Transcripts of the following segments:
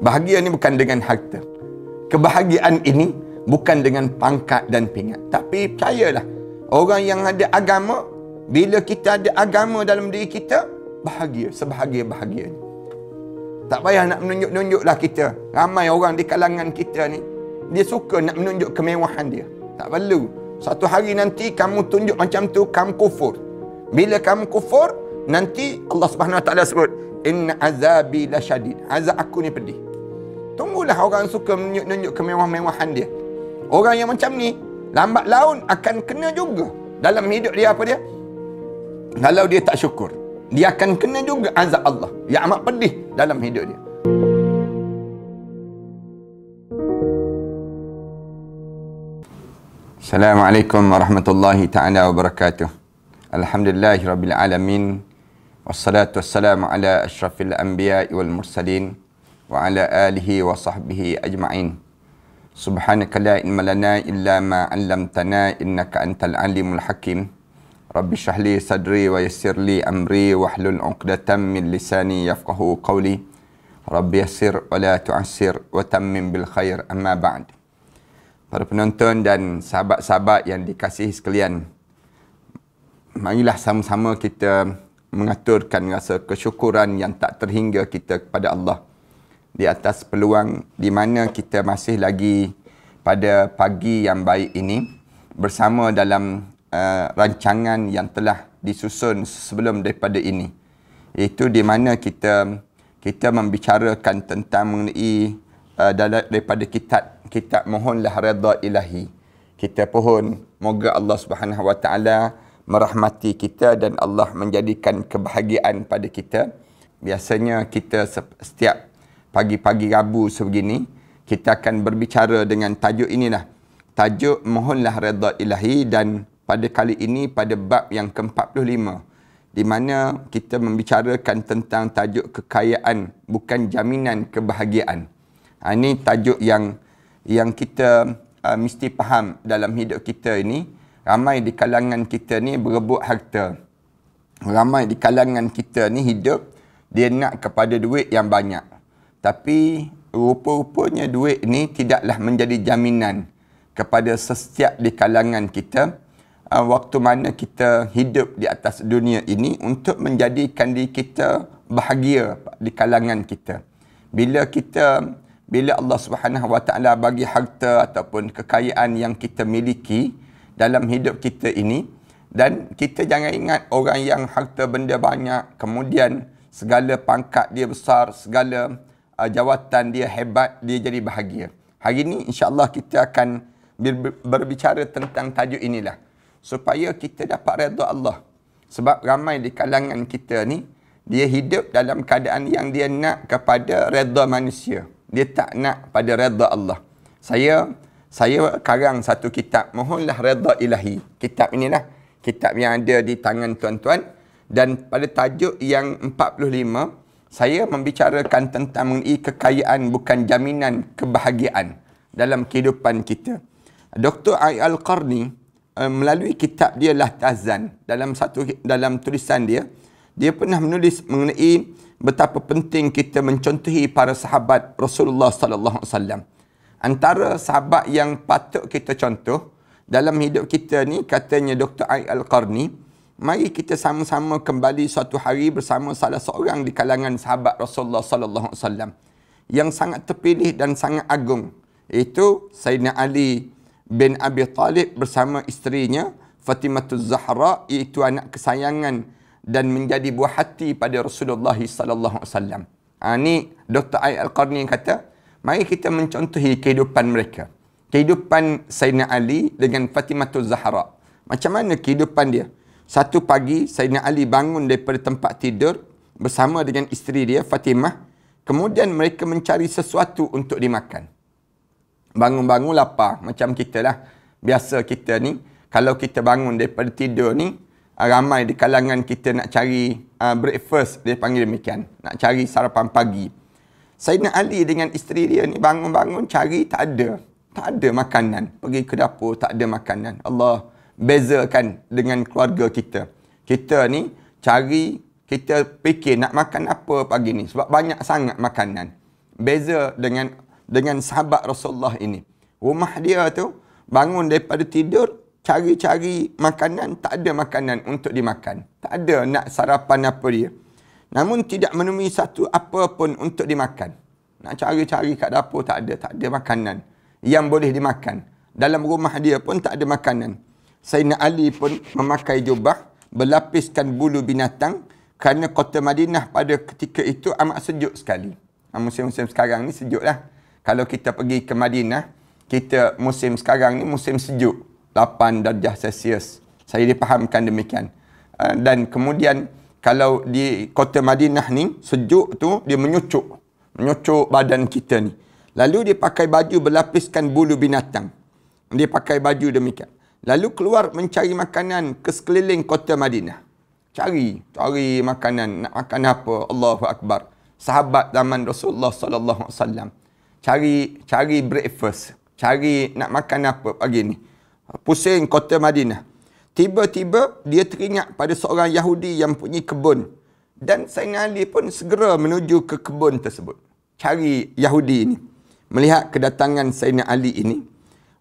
Bahagia ni bukan dengan harta. Kebahagiaan ini bukan dengan pangkat dan pingat. Tapi percayalah, orang yang ada agama, bila kita ada agama dalam diri kita, bahagia, sebahagia-bahagianya. Tak payah nak menunjuk-nunjuklah kita. Ramai orang di kalangan kita ni, dia suka nak menunjuk kemewahan dia. Tak perlu. Satu hari nanti kamu tunjuk macam tu, kamu kufur. Bila kamu kufur, nanti Allah Subhanahu Wa Taala sebut, inna azabi lasyadid. Azab aku ni pedih. Tunggulah orang suka menunjuk kemewah-mewahan dia. Orang yang macam ni, lambat laun akan kena juga. Dalam hidup dia apa dia? Kalau dia tak syukur, dia akan kena juga azab Allah. Yang amat pedih dalam hidup dia. Assalamualaikum warahmatullahi ta'ala wabarakatuh. Alhamdulillahirabbil alamin. Wassalatu wassalamu ala asyrafil anbiya'i wal mursalin wa ala alihi wa sahbihi ajma'in. Subhanaka la ilma lana illa ma 'allamtana innaka antal alimul hakim. Rabbi shrah li sadri wa yassir li amri wahlul 'uqdatam min lisani yafqahu qawli. Rabbi yassir wa la tu'assir wa tammim bil khair, amma ba'd. Para penonton dan sahabat-sahabat yang dikasihi sekalian, marilah sama-sama kita mengaturkan rasa kesyukuran yang tak terhingga kita kepada Allah di atas peluang di mana kita masih lagi pada pagi yang baik ini bersama dalam rancangan yang telah disusun sebelum daripada ini, iaitu di mana kita membicarakan tentang mengenai daripada kitab mohonlah redha ilahi. Kita pohon moga Allah Subhanahu Wa Taala merahmati kita dan Allah menjadikan kebahagiaan pada kita. Biasanya kita setiap pagi-pagi Rabu sebegini, kita akan berbicara dengan tajuk inilah. Tajuk mohonlah redha ilahi, dan pada kali ini pada bab yang ke-45, di mana kita membicarakan tentang tajuk kekayaan bukan jaminan kebahagiaan. Ini tajuk yang kita mesti faham dalam hidup kita ini. Ramai di kalangan kita ni berebut harta. Ramai di kalangan kita ni hidup, dia nak kepada duit yang banyak. Tapi rupa-rupanya duit ni tidaklah menjadi jaminan kepada setiap di kalangan kita waktu mana kita hidup di atas dunia ini untuk menjadikan diri kita bahagia di kalangan kita. Bila Allah Subhanahu Wa Taala bagi harta ataupun kekayaan yang kita miliki dalam hidup kita ini, dan kita jangan ingat orang yang harta benda banyak, kemudian segala pangkat dia besar, segala jawatan dia hebat, dia jadi bahagia. Hari ini insya-Allah kita akan berbicara tentang tajuk inilah, supaya kita dapat redha Allah. Sebab ramai di kalangan kita ni, dia hidup dalam keadaan yang dia nak kepada redha manusia. Dia tak nak pada redha Allah. Saya karang satu kitab, mohonlah redha ilahi. Kitab inilah, kitab yang ada di tangan tuan-tuan. Dan pada tajuk yang 45, saya membicarakan tentang mengenai kekayaan bukan jaminan kebahagiaan dalam kehidupan kita. Dr. Al-Qarni melalui kitab dia Lahtazan, dalam tulisan dia pernah menulis mengenai betapa penting kita mencontohi para sahabat Rasulullah sallallahu alaihi wasallam. Antara sahabat yang patut kita contoh dalam hidup kita ni, katanya Dr. Al-Qarni, mari kita sama-sama kembali suatu hari bersama salah seorang di kalangan sahabat Rasulullah sallallahu alaihi wasallam yang sangat terpilih dan sangat agung, iaitu Sayyidina Ali bin Abi Talib bersama isterinya Fatimatuz Zahra, iaitu anak kesayangan dan menjadi buah hati pada Rasulullah sallallahu alaihi wasallam. Ini Dr. Al-Qarni kata, mari kita mencontohi kehidupan mereka. Kehidupan Sayyidina Ali dengan Fatimatuz Zahra. Macam mana kehidupan dia? Satu pagi, Sayyidina Ali bangun daripada tempat tidur bersama dengan isteri dia, Fatimah. Kemudian mereka mencari sesuatu untuk dimakan. Bangun-bangun lapar. Macam kita lah. Biasa kita ni, kalau kita bangun daripada tidur ni, ramai di kalangan kita nak cari breakfast, dia panggil demikian. Nak cari sarapan pagi. Sayyidina Ali dengan isteri dia ni bangun-bangun cari, tak ada makanan. Pergi ke dapur, tak ada makanan. Allah bezakan dengan keluarga kita. Kita ni cari, kita fikir nak makan apa pagi ni, sebab banyak sangat makanan. beza dengan sahabat Rasulullah ini. Rumah dia tu bangun daripada tidur, cari-cari makanan, tak ada makanan untuk dimakan. Tak ada nak sarapan apa dia. Namun tidak menemui satu apa pun untuk dimakan. Nak cari-cari kat dapur tak ada makanan yang boleh dimakan. Dalam rumah dia pun tak ada makanan. Sayyidina Ali pun memakai jubah berlapiskan bulu binatang kerana kota Madinah pada ketika itu amat sejuk sekali. Musim-musim sekarang ni sejuk lah. Kalau kita pergi ke Madinah, kita musim sekarang ni musim sejuk. 8 darjah Celsius. Saya dipahamkan demikian. Dan kemudian kalau di kota Madinah ni, sejuk tu dia menyucuk badan kita ni. Lalu dia pakai baju berlapiskan bulu binatang. Dia pakai baju demikian. Lalu keluar mencari makanan ke sekeliling kota Madinah. Cari makanan, nak makan apa? Allahu Akbar. Sahabat zaman Rasulullah sallallahu alaihi wasallam. Cari breakfast, cari nak makan apa pagi ni. Pusing kota Madinah. Tiba-tiba dia teringat pada seorang Yahudi yang punya kebun. Dan Sayyidina Ali pun segera menuju ke kebun tersebut. Cari Yahudi ini. Melihat kedatangan Sayyidina Ali ini,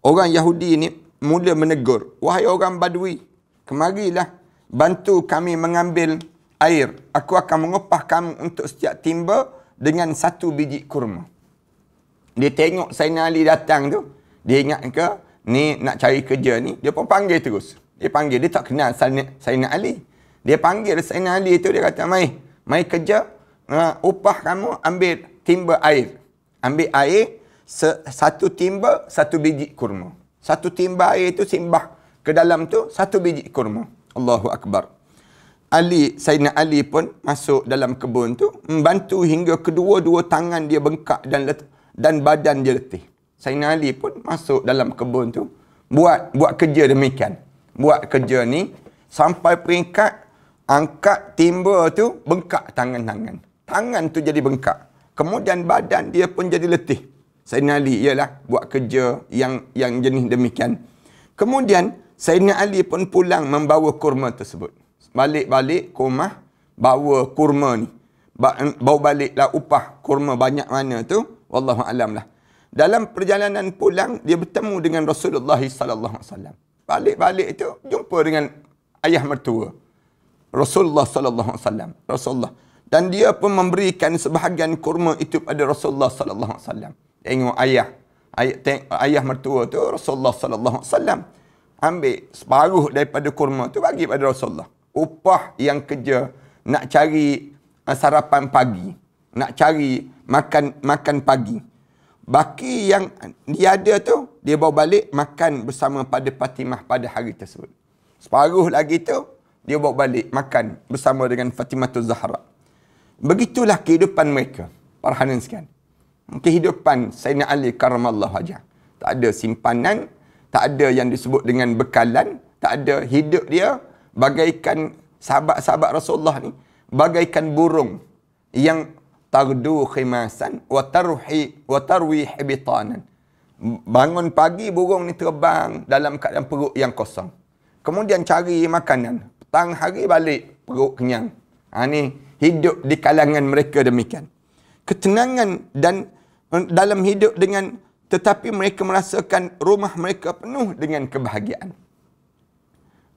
orang Yahudi ini mula menegur, "Wahai orang Badui, kemarilah bantu kami mengambil air. Aku akan mengupah kamu untuk setiap timba dengan 1 biji kurma." Dia tengok Sayyidina Ali datang tu, dia ingat ke ni nak cari kerja ni, dia pun panggil terus. Dia tak kenal Sayyidina Ali. Dia panggil Sayyidina Ali tu, dia kata, mai kerja, upah kamu ambil timba air. Ambil air, 1 timba, 1 biji kurma. 1 timba air tu simbah ke dalam tu 1 biji kurma. Allahu Akbar. Sayyidina Ali pun masuk dalam kebun tu, membantu hingga kedua-dua tangan dia bengkak dan badan dia letih. Sayyidina Ali pun masuk dalam kebun tu, buat kerja demikian. Buat kerja ni sampai peringkat angkat timba tu bengkak tangan-tangan. Tangan tu jadi bengkak. Kemudian badan dia pun jadi letih. Sayyidina Ali ialah buat kerja yang jenis demikian. Kemudian Sayyidina Ali pun pulang membawa kurma tersebut. Balik-balik ke rumah, bawa kurma ni. Bawa baliklah upah kurma banyak mana tu, wallahu alam lah. Dalam perjalanan pulang, dia bertemu dengan Rasulullah sallallahu alaihi wasallam. Balik-balik itu jumpa dengan ayah mertua Rasulullah sallallahu alaihi wasallam. Rasulullah, dan dia pun memberikan sebahagian kurma itu pada Rasulullah sallallahu alaihi wasallam. Tengok ayah mertua tu Rasulullah sallallahu alaihi wasallam ambil separuh daripada kurma tu bagi pada Rasulullah. Upah yang kerja nak cari sarapan pagi, nak cari makan pagi. Baki yang dia ada tu, dia bawa balik makan bersama pada Fatimah pada hari tersebut. Separuh lagi tu, dia bawa balik makan bersama dengan Fatimatul Zahra. Begitulah kehidupan mereka, para hadirin sekalian. Kehidupan Sayyidina Ali karamallahu wajhah. Tak ada simpanan, tak ada yang disebut dengan bekalan, tak ada. Hidup dia bagaikan sahabat-sahabat Rasulullah ni, bagaikan burung yang tardu khimasan wa tarwi hibitanan. Bangun pagi burung ni terbang dalam keadaan perut yang kosong. Kemudian cari makanan. Petang hari balik perut kenyang. Ni hidup di kalangan mereka demikian. Ketenangan dan dalam hidup dengan, tetapi mereka merasakan rumah mereka penuh dengan kebahagiaan.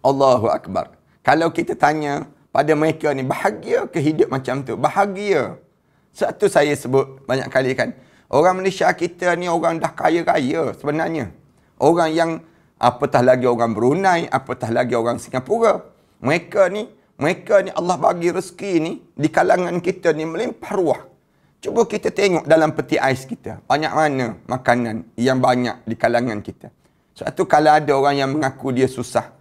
Allahu Akbar. Kalau kita tanya pada mereka ni, bahagia ke hidup macam tu? Bahagia. Satu saya sebut banyak kali kan, orang Malaysia kita ni orang dah kaya-kaya sebenarnya. Orang yang, apatah lagi orang Brunei, apatah lagi orang Singapura. Mereka ni Allah bagi rezeki ni di kalangan kita ni melimpah ruah. Cuba kita tengok dalam peti ais kita, banyak mana makanan yang banyak di kalangan kita. Suatu kala ada orang yang mengaku dia susah.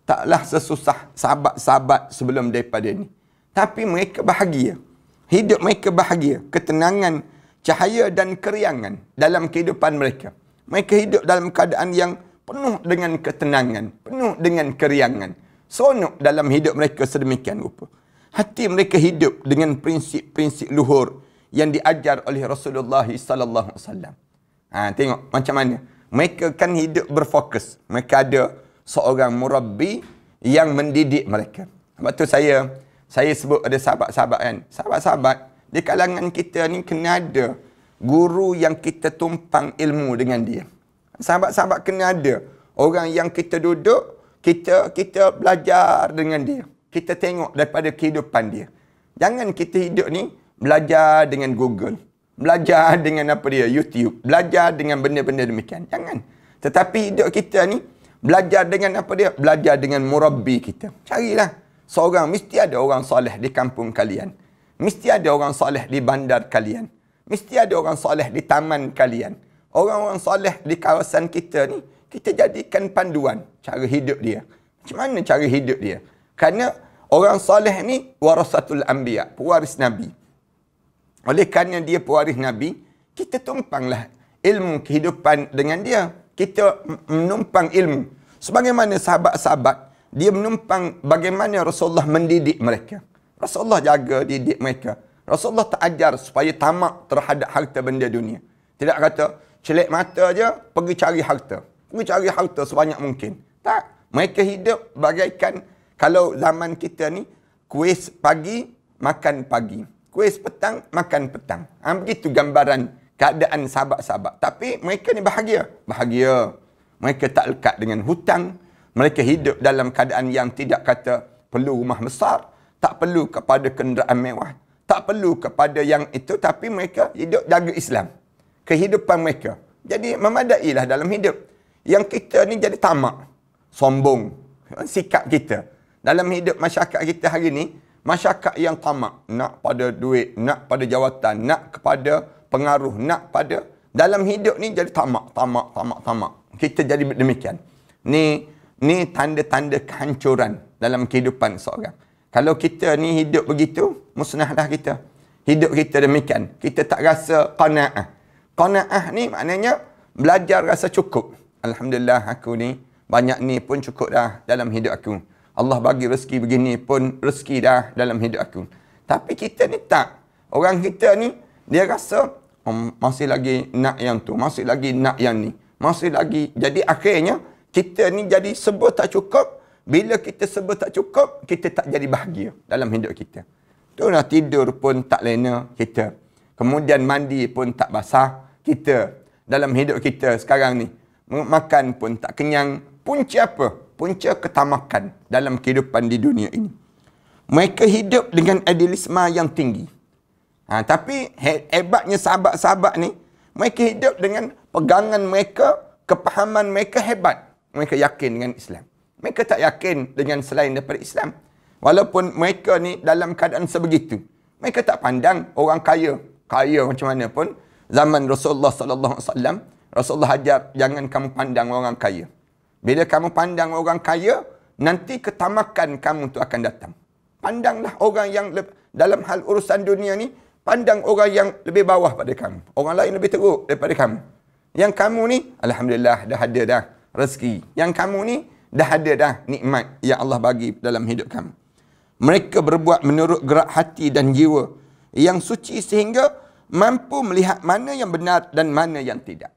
Taklah sesusah sahabat-sahabat sebelum daripada ni. Tapi mereka bahagia. Hidup mereka bahagia. Ketenangan, cahaya dan keriangan dalam kehidupan mereka. Mereka hidup dalam keadaan yang penuh dengan ketenangan, penuh dengan keriangan. Seronok dalam hidup mereka sedemikian rupa. Hati mereka hidup dengan prinsip-prinsip luhur yang diajar oleh Rasulullah sallallahu alaihi wasallam. Tengok macam mana. Mereka kan hidup berfokus. Mereka ada seorang murabbi yang mendidik mereka. Sebab tu saya sebut ada sahabat-sahabat kan. Sahabat-sahabat di kalangan kita ni kena ada guru yang kita tumpang ilmu dengan dia. Sahabat-sahabat kena ada orang yang kita duduk, kita belajar dengan dia. Kita tengok daripada kehidupan dia. Jangan kita hidup ni belajar dengan Google. Belajar dengan apa dia? YouTube. Belajar dengan benda-benda demikian. Jangan. Tetapi hidup kita ni belajar dengan apa dia? Belajar dengan murabbi kita. Carilah seorang, mesti ada orang soleh di kampung kalian. Mesti ada orang soleh di bandar kalian. Mesti ada orang soleh di taman kalian. Orang-orang soleh di kawasan kita ni, kita jadikan panduan cara hidup dia. Macam mana cara hidup dia? Kerana orang soleh ni warasatul anbiya, pewaris Nabi. Oleh kerana dia pewaris Nabi, kita tumpanglah ilmu kehidupan dengan dia. Kita menumpang ilmu. Sebagaimana sahabat-sahabat, dia menumpang bagaimana Rasulullah mendidik mereka. Rasulullah jaga didik mereka. Rasulullah tak ajar supaya tamak terhadap harta benda dunia. Tidak kata, celik mata je, pergi cari harta. Pergi cari harta sebanyak mungkin. Tak. Mereka hidup bagaikan, kalau zaman kita ni, kuis pagi, makan pagi. Kuis petang, makan petang. Begitu gambaran keadaan sahabat-sahabat. Tapi mereka ni bahagia. Bahagia. Mereka tak lekat dengan hutang. Mereka hidup dalam keadaan yang tidak kata perlu rumah besar. Tak perlu kepada kenderaan mewah. Tak perlu kepada yang itu. Tapi mereka hidup jaga Islam. Kehidupan mereka. Jadi memadailah dalam hidup. Yang kita ni jadi tamak. Sombong. Sikap kita. Dalam hidup masyarakat kita hari ni, masyarakat yang tamak, nak pada duit, nak pada jawatan, nak kepada pengaruh, nak pada dalam hidup ni jadi tamak. Kita jadi demikian. Ni tanda-tanda kehancuran dalam kehidupan seorang. Kalau kita ni hidup begitu, musnahlah kita. Hidup kita demikian. Kita tak rasa qanaah. Qanaah ni maknanya belajar rasa cukup. Alhamdulillah aku ni banyak ni pun cukup dah dalam hidup aku. Allah bagi rezeki begini pun rezeki dah dalam hidup aku. Tapi kita ni tak. Orang kita ni, dia rasa, masih lagi nak yang tu, masih lagi nak yang ni, masih lagi. Jadi akhirnya, kita ni jadi serba tak cukup. Bila kita serba tak cukup, kita tak jadi bahagia dalam hidup kita. Itulah tidur pun tak lena kita. Kemudian mandi pun tak basah kita. Dalam hidup kita sekarang ni. Makan pun tak kenyang. Punca apa? Punca ketamakan dalam kehidupan di dunia ini. Mereka hidup dengan idealisme yang tinggi. Tapi hebatnya sahabat-sahabat ni, mereka hidup dengan pegangan mereka, kepahaman mereka hebat. Mereka yakin dengan Islam. Mereka tak yakin dengan selain daripada Islam. Walaupun mereka ni dalam keadaan sebegitu. Mereka tak pandang orang kaya. Kaya macam mana pun. Zaman Rasulullah SAW, Rasulullah ajar jangan kamu pandang orang kaya. Bila kamu pandang orang kaya, nanti ketamakan kamu tu akan datang. Pandanglah orang yang dalam hal urusan dunia ni, pandang orang yang lebih bawah pada kamu. Orang lain lebih teruk daripada kamu. Yang kamu ni, alhamdulillah dah ada dah rezeki. Yang kamu ni, dah ada dah nikmat yang Allah bagi dalam hidup kamu. Mereka berbuat menurut gerak hati dan jiwa yang suci sehingga mampu melihat mana yang benar dan mana yang tidak.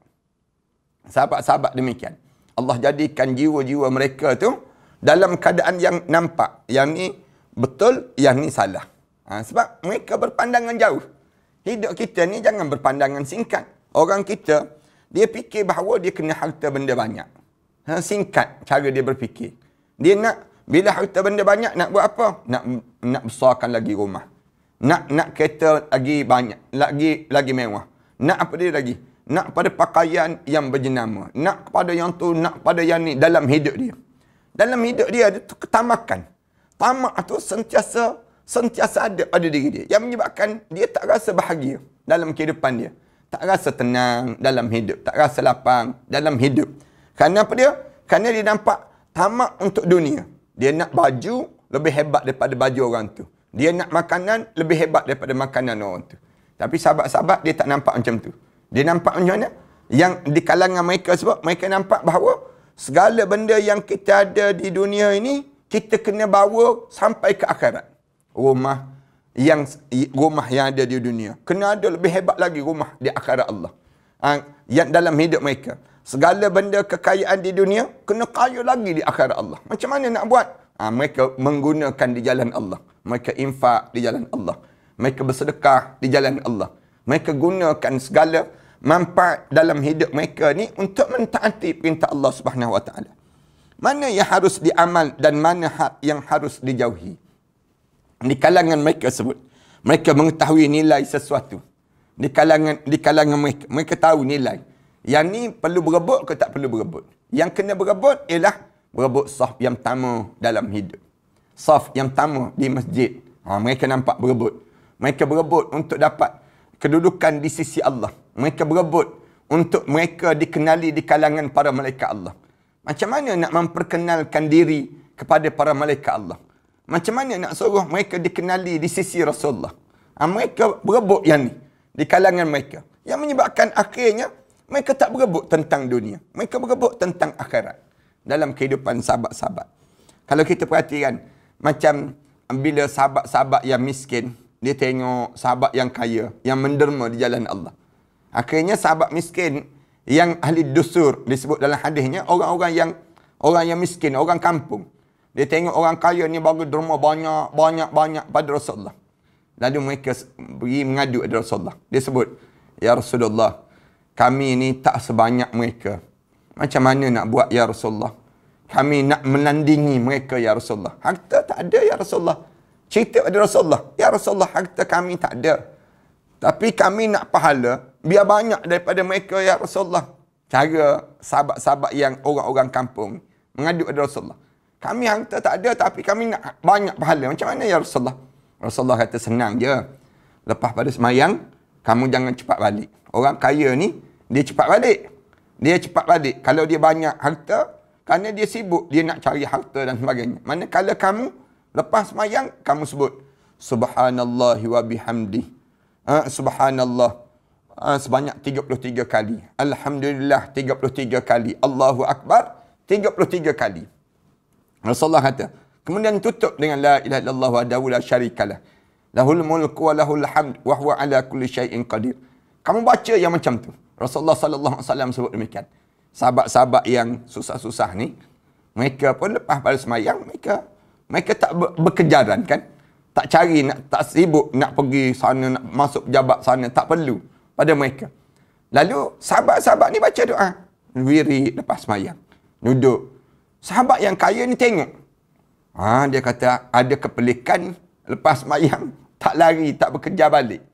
Sahabat-sahabat demikian. Allah jadikan jiwa-jiwa mereka tu dalam keadaan yang nampak. Yang ni betul, yang ni salah. Sebab mereka berpandangan jauh. Hidup kita ni jangan berpandangan singkat. Orang kita, dia fikir bahawa dia kena harta benda banyak. Singkat cara dia berfikir. Dia nak, bila harta benda banyak, nak buat apa? Nak besarkan lagi rumah. Nak kereta lagi banyak, lagi mewah. Nak apa dia lagi? Nak pada pakaian yang berjenama. Nak kepada yang tu, nak pada yang ni dalam hidup dia. Dalam hidup dia ada tu ketamakan. Tamak tu sentiasa ada pada diri dia. Yang menyebabkan dia tak rasa bahagia dalam kehidupan dia. Tak rasa tenang dalam hidup. Tak rasa lapang dalam hidup. Kerana apa dia? Kerana dia nampak tamak untuk dunia. Dia nak baju lebih hebat daripada baju orang tu. Dia nak makanan lebih hebat daripada makanan orang tu. Tapi sahabat-sahabat dia tak nampak macam tu. Dia nampak macam mana? Yang di kalangan mereka sebab mereka nampak bahawa segala benda yang kita ada di dunia ini, kita kena bawa sampai ke akhirat. Rumah yang ada di dunia. Kena ada lebih hebat lagi rumah di akhirat Allah. Yang dalam hidup mereka. Segala benda kekayaan di dunia, kena kaya lagi di akhirat Allah. Macam mana nak buat? Mereka menggunakan di jalan Allah. Mereka infak di jalan Allah. Mereka bersedekah di jalan Allah. Mereka gunakan segala manfaat dalam hidup mereka ni untuk mentaati perintah Allah Subhanahu Wa Taala. Mana yang harus diamal dan mana yang harus dijauhi. Di kalangan mereka sebut, mereka mengetahui nilai sesuatu. Di kalangan mereka tahu nilai. Yang ni perlu berebut ke tak perlu berebut. Yang kena berebut ialah berebut saf yang pertama dalam hidup. Saf yang pertama di masjid. Mereka nampak berebut. Mereka berebut untuk dapat kedudukan di sisi Allah. Mereka berebut untuk mereka dikenali di kalangan para malaikat Allah. Macam mana nak memperkenalkan diri kepada para malaikat Allah? Macam mana nak suruh mereka dikenali di sisi Rasulullah? Mereka berebut yang ni di kalangan mereka. Yang menyebabkan akhirnya mereka tak berebut tentang dunia. Mereka berebut tentang akhirat. Dalam kehidupan sahabat-sahabat. Kalau kita perhatikan, macam bila sahabat-sahabat yang miskin, dia tengok sahabat yang kaya, yang menderma di jalan Allah. Akhirnya sahabat miskin, yang ahli dusur, disebut dalam hadisnya, orang yang miskin, orang kampung. Dia tengok orang kaya ni baru derma banyak pada Rasulullah. Lalu mereka pergi mengadu kepada Rasulullah. Dia sebut, "Ya Rasulullah, kami ni tak sebanyak mereka. Macam mana nak buat ya Rasulullah? Kami nak menandingi mereka ya Rasulullah. Harta tak ada ya Rasulullah." Cerita pada Rasulullah, "Ya Rasulullah, harta kami tak ada. Tapi kami nak pahala, biar banyak daripada mereka ya Rasulullah." Cara sahabat-sahabat yang orang-orang kampung mengadu pada Rasulullah. "Kami harta tak ada, tapi kami nak banyak pahala. Macam mana ya Rasulullah?" Rasulullah kata, "Senang je. Lepas pada semayang, kamu jangan cepat balik. Orang kaya ni, dia cepat balik. Dia cepat balik. Kalau dia banyak harta, kerana dia sibuk, dia nak cari harta dan sebagainya. Manakala kamu, lepas semayang, kamu sebut, Subhanallahi wa bihamdi. Subhanallah. Sebanyak 33 kali. Alhamdulillah 33 kali. Allahu Akbar 33 kali. Rasulullah kata, kemudian tutup dengan la ilaha illallah wahdahu la syarikalah. Lahul mulku wa lahul hamd wa huwa ala kulli syai'in qadir. Kamu baca yang macam tu. Rasulullah sallallahu alaihi wasallam sebut demikian. Sahabat-sahabat yang susah-susah ni, mereka pun lepas pada semayang, mereka tak berkejaran kan. Tak cari, tak sibuk nak pergi sana, nak masuk pejabat sana. Tak perlu pada mereka. Lalu sahabat-sahabat ni baca doa. Wirid lepas semayang. Duduk. Sahabat yang kaya ni tengok. Dia kata ada kepelikan lepas semayang. Tak lari, tak bekerja balik.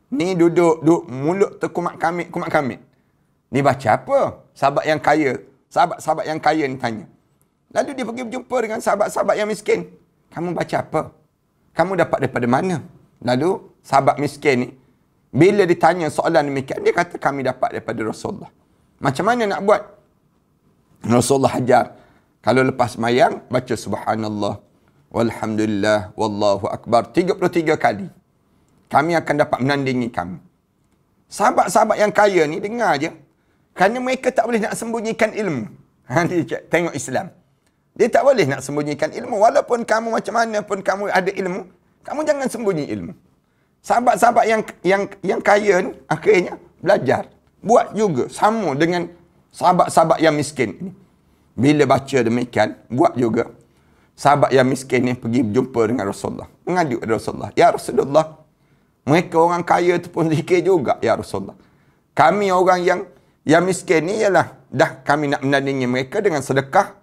Ni duduk mulut terkumat kamit. Ni baca apa? Sahabat yang kaya. Sahabat-sahabat yang kaya ni tanya. Lalu dia pergi berjumpa dengan sahabat-sahabat yang miskin. Kamu baca apa? Kamu dapat daripada mana? Lalu sahabat miskin ni, bila ditanya soalan demikian, dia kata kami dapat daripada Rasulullah. Macam mana nak buat? Rasulullah ajar. Kalau lepas semayang, baca Subhanallah, walhamdulillah, wallahu akbar 33 kali. Kami akan dapat menandingi kamu. Sahabat-sahabat yang kaya ni dengar je. Kerana mereka tak boleh nak sembunyikan ilmu. Dia tengok Islam. Dia tak boleh nak sembunyikan ilmu. Walaupun kamu macam mana pun kamu ada ilmu, kamu jangan sembunyi ilmu. Sahabat-sahabat yang kaya ni akhirnya belajar. Buat juga sama dengan sahabat-sahabat yang miskin ni. Bila baca demikian, buat juga. Sahabat yang miskin ni pergi berjumpa dengan Rasulullah. Mengadu kepada Rasulullah. Ya Rasulullah, mereka orang kaya tu pun zikir juga ya Rasulullah. Kami orang yang miskin ni ialah dah kami nak menandingi mereka dengan sedekah.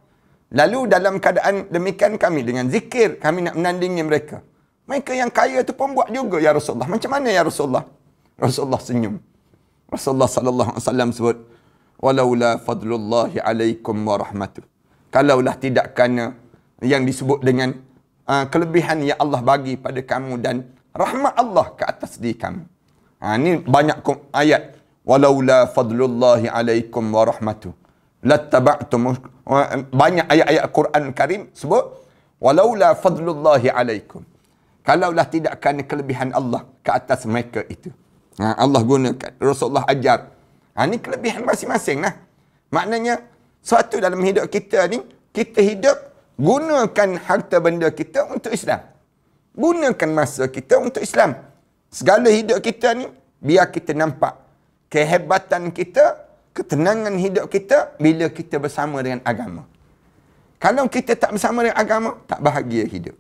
Lalu dalam keadaan demikian kami dengan zikir, kami nak menandingi mereka. Mereka yang kaya tu pun buat juga ya Rasulullah. Macam mana ya Rasulullah? Rasulullah senyum. Rasulullah sallallahu alaihi wasallam sebut, "Walaula fadlullahi alaikum wa rahmatuh." Kalaulah tidak kerana yang disebut dengan kelebihan yang Allah bagi pada kamu dan rahmat Allah ke atas diri kamu. Ini banyak ayat. Walaula fadlullahi alaikum wa rahmatuh lattaba'tum. Banyak ayat-ayat Quran Karim sebut walaula fadlullahi alaikum. Kalaulah tidak kerana kelebihan Allah ke atas mereka itu. Allah gunakan. Rasulullah ajar. Ini kelebihan masing-masing lah. Maknanya suatu dalam hidup kita ni, kita hidup gunakan harta benda kita untuk Islam. Gunakan masa kita untuk Islam. Segala hidup kita ni, biar kita nampak kehebatan kita, ketenangan hidup kita bila kita bersama dengan agama. Kalau kita tak bersama dengan agama, tak bahagia hidup.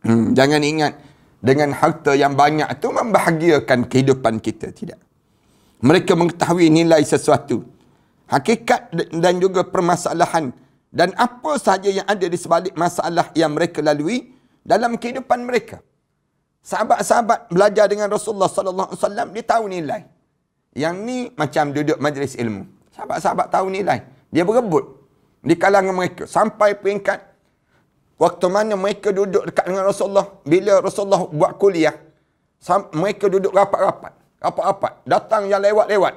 Jangan ingat dengan harta yang banyak tu membahagiakan kehidupan kita. Tidak. Mereka mengetahui nilai sesuatu, hakikat dan juga permasalahan dan apa sahaja yang ada di sebalik masalah yang mereka lalui dalam kehidupan mereka. Sahabat-sahabat belajar dengan Rasulullah sallallahu alaihi wasallam, dia tahu nilai. Yang ni macam duduk majlis ilmu. Sahabat-sahabat tahu nilai. Dia berebut di kalangan mereka sampai peringkat waktu mana mereka duduk dekat dengan Rasulullah, bila Rasulullah buat kuliah, mereka duduk rapat-rapat. Datang yang lewat-lewat.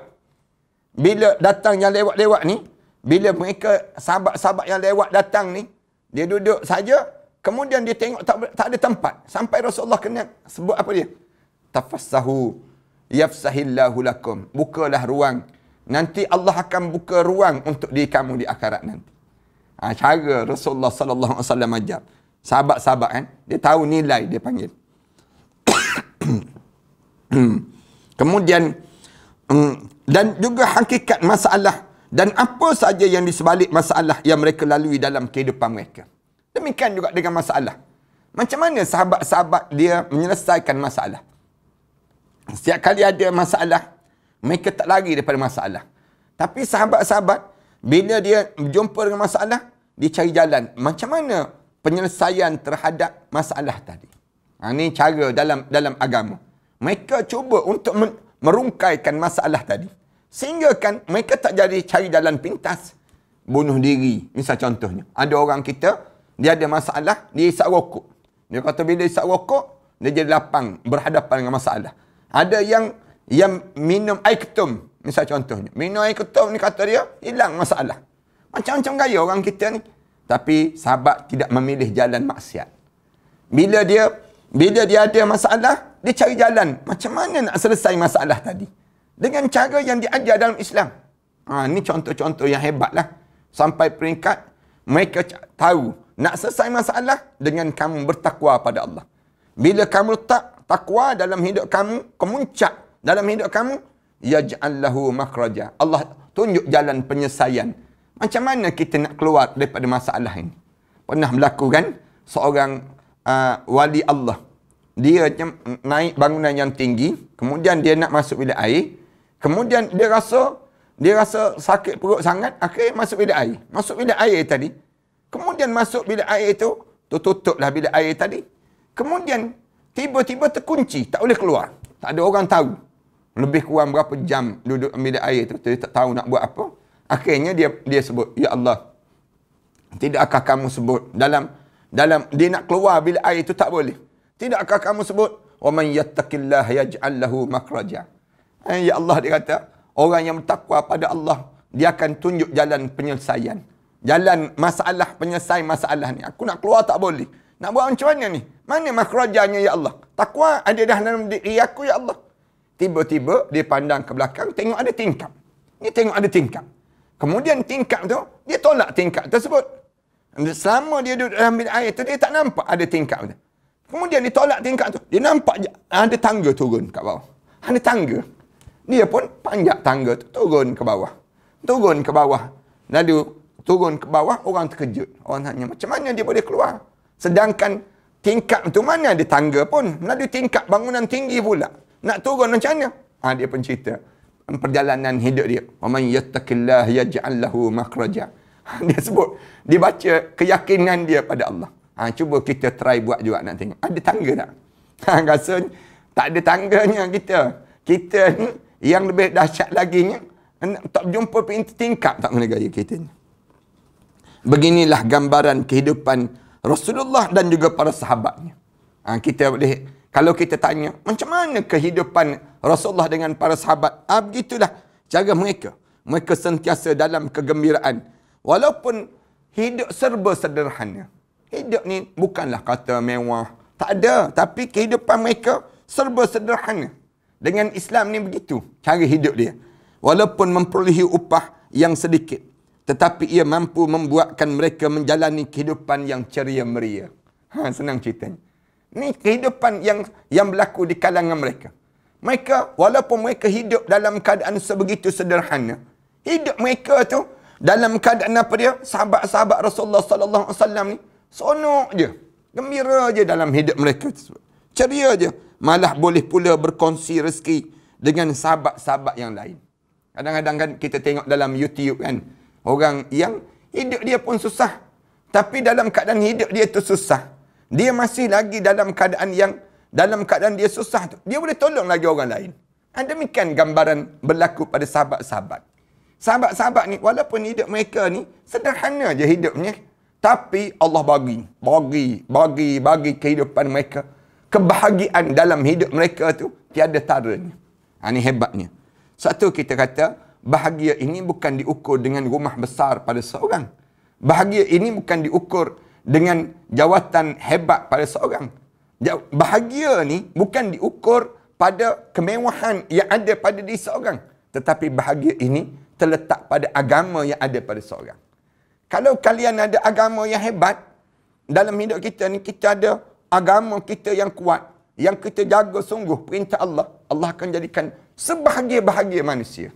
Bila datang yang lewat-lewat ni, bila mereka sahabat-sahabat yang lewat datang ni, dia duduk saja, kemudian dia tengok tak ada tempat. Sampai Rasulullah kena sebut apa dia? Tafassahu yafsahillahu lakum. Bukalah ruang. Nanti Allah akan buka ruang untuk diri kamu di akhirat nanti. Cara Rasulullah sallallahu alaihi wasallam ajar. Sahabat-sahabat kan, dia tahu nilai, dia panggil. Kemudian dan juga hakikat masalah dan apa saja yang di sebalik masalah yang mereka lalui dalam kehidupan mereka. Demikian juga dengan masalah. Macam mana sahabat-sahabat dia menyelesaikan masalah? Setiap kali ada masalah, mereka tak lari daripada masalah. Tapi sahabat-sahabat, bila dia berjumpa dengan masalah, dia cari jalan. Macam mana penyelesaian terhadap masalah tadi? Ini cara dalam agama. Mereka cuba untuk merungkaikan masalah tadi. Sehingga kan mereka tak jadi cari jalan pintas. Bunuh diri. Misal contohnya. Ada orang kita, dia ada masalah, dia isap rokok. Dia kata bila isap rokok, dia jadi lapang berhadapan dengan masalah. Ada yang minum air ketum. Misal contohnya. Minum air ketum ni kata dia, hilang masalah. Macam-macam gaya orang kita ni. Tapi sahabat tidak memilih jalan maksiat. Bila dia ada masalah, dia cari jalan. Macam mana nak selesai masalah tadi? Dengan cara yang diajar dalam Islam. Ini contoh-contoh yang hebat lah. Sampai peringkat mereka tahu nak selesai masalah dengan kamu bertakwa pada Allah. Bila kamu letak takwa dalam hidup kamu, kemuncak dalam hidup kamu, yaj'al lahu makhraja. Allah tunjuk jalan penyelesaian. Macam mana kita nak keluar daripada masalah ini? Pernah berlaku kan? Seorang wali Allah. Dia naik bangunan yang tinggi, kemudian dia nak masuk bilik air, kemudian dia rasa sakit perut sangat, akhirnya masuk bilik air. Masuk bilik air tadi. Kemudian masuk bilik air itu, tutuplah bilik air tadi. Kemudian tiba-tiba terkunci, tak boleh keluar. Tak ada orang tahu. Lebih kurang berapa jam duduk bilik air itu, dia tak tahu nak buat apa. Akhirnya dia sebut, ya Allah, tidakkah kamu sebut dalam dia nak keluar bilik air itu tak boleh. Tidakkah kamu sebut, wa man yattaqillah yaj'al lahu makhraja. Ya Allah, dia kata, orang yang bertakwa pada Allah, dia akan tunjuk jalan penyelesaian. Jalan masalah, penyelesaian masalah ni. Aku nak keluar tak boleh. Nak buat macam mana ni? Mana makhrajanya ya Allah? Takwa ada dah dalam diri aku ya Allah. Tiba-tiba dia pandang ke belakang, tengok ada tingkap. Dia tengok ada tingkap. Kemudian tingkap tu, dia tolak tingkap tersebut. Selama dia duduk dalam bilik air tu, dia tak nampak ada tingkap tu. Kemudian dia tolak tingkap tu. Dia nampak ada tangga turun kat bawah. Ada tangga. Dia pun panjat tangga tu, turun ke bawah. Turun ke bawah. Lalu turun ke bawah, orang terkejut. Orang tanya, macam mana dia boleh keluar? Sedangkan tingkap tu mana ada tangga pun. Melalui tingkap bangunan tinggi pula. Nak turun macam mana? Dia pun cerita perjalanan hidup dia. Wa man yattaqillah yaj'al lahu makhraja. Dia sebut, dia baca keyakinan dia pada Allah. Cuba kita try buat juga nak tengok. Ada tangga tak? Rasanya tak ada tangganya kita. Kita ni yang lebih dahsyat lagi ni, tak jumpa pintu tingkap tak mana gaya kita ni. Beginilah gambaran kehidupan Rasulullah dan juga para sahabatnya. Kita boleh, kalau kita tanya, macam mana kehidupan Rasulullah dengan para sahabat? Begitulah cara mereka. Mereka sentiasa dalam kegembiraan. Walaupun hidup serba sederhana. Hidup ni bukanlah kata mewah. Tak ada. Tapi kehidupan mereka serba sederhana. Dengan Islam ni begitu cara hidup dia. Walaupun memperolehi upah yang sedikit, tetapi ia mampu membuatkan mereka menjalani kehidupan yang ceria meria. Senang ceritanya. Ni kehidupan yang berlaku di kalangan mereka. Mereka, walaupun mereka hidup dalam keadaan sebegitu sederhana, hidup mereka tu dalam keadaan apa dia? Sahabat-sahabat Rasulullah sallallahu alaihi wasallam ni seronok je, gembira je dalam hidup mereka tersebut. ceria je. Malah boleh pula berkongsi rezeki dengan sahabat-sahabat yang lain. Kadang-kadang kan kita tengok dalam YouTube kan, orang yang hidup dia pun susah. Tapi dalam keadaan hidup dia tu susah, dia masih lagi dalam keadaan dia susah tu, dia boleh tolong lagi orang lain. Demikian gambaran berlaku pada sahabat-sahabat. Sahabat-sahabat ni, walaupun hidup mereka ni sederhana je hidupnya, tapi Allah bagi kehidupan mereka. Kebahagiaan dalam hidup mereka tu tiada taranya. Ini hebatnya. Satu, kita kata bahagia ini bukan diukur dengan rumah besar pada seorang. Bahagia ini bukan diukur dengan jawatan hebat pada seorang. Bahagia ni bukan diukur pada kemewahan yang ada pada diri seorang. Tetapi bahagia ini terletak pada agama yang ada pada seorang. Kalau kalian ada agama yang hebat, dalam hidup kita ni, kita ada agama kita yang kuat, yang kita jaga sungguh perintah Allah, Allah akan jadikan sebahagia-bahagia manusia,